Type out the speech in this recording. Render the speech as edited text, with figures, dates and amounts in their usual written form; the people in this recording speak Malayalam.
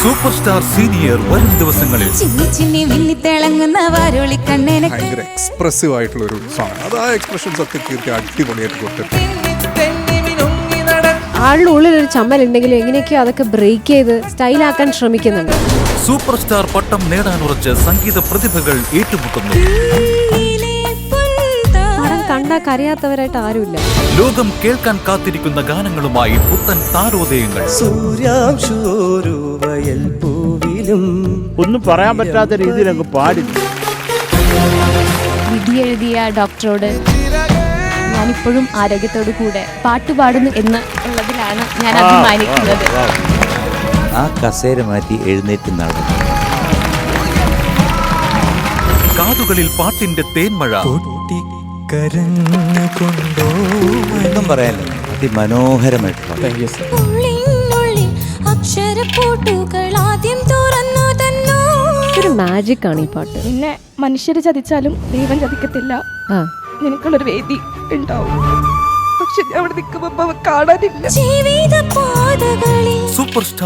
സൂപ്പർ സ്റ്റാർ സീനിയർ വരും ദിവസങ്ങളിൽ ഭയങ്കര എക്സ്പ്രസീവ് ആയിട്ടുള്ള ഒരു സോങ്. അത് ആ എക്സ്പ്രഷൻസ് ഒക്കെ കീർത്തി അടിപൊളിയായിട്ട് കൊടുത്തിട്ടുണ്ട്. ആളുടെ ഉള്ളിൽ ഒരു ചമ്മൽ ഉണ്ടെങ്കിലും എങ്ങനെയൊക്കെയോ അതൊക്കെ ബ്രേക്ക് ചെയ്ത് സ്റ്റൈലാക്കാൻ ശ്രമിക്കുന്നുണ്ട്. സൂപ്പർ സ്റ്റാർ പട്ടം നേടാനുറച്ച് സംഗീത പ്രതിഭകൾ ഏറ്റുമുട്ടുന്നു. പടം കണ്ടാൽ കരയാത്തവരായിട്ട് ആരുമില്ല. ലോകം കേൾക്കാൻ കാത്തിരിക്കുന്ന ഗാനങ്ങളുമായി പുത്തൻ താരോദയങ്ങൾ. ഒന്നും പറയാൻ പറ്റാത്ത രീതിയിൽ അങ്ങ് പാടി. വിധി എഴുതിയ ഡോക്ടറോട് ഞാനിപ്പോഴും ആരോഗ്യത്തോടു കൂടെ പാട്ടുപാടുന്നു എന്ന് ഉള്ളതിലാണ് ഞാൻ അഭിമാനിക്കുന്നത്. ആ കസേര മാറ്റി എഴുന്നേറ്റ് നടന്നു. കാതുകളിൽ പാട്ടിന്റെ തേന്മഴ. ഒന്നും പറയാനില്ല, അതിമനോഹരമായിട്ടുള്ള ഒരു മാജിക് ആണ് ഈ പാട്ട്. പിന്നെ മനുഷ്യര് ചതിച്ചാലും ദൈവം ചതിക്കത്തില്ല. നിനക്കുള്ളൊരു വേദി ഉണ്ടാവും. പക്ഷെ അവിടെ നിൽക്കുമ്പോ കാണാനില്ല. Super star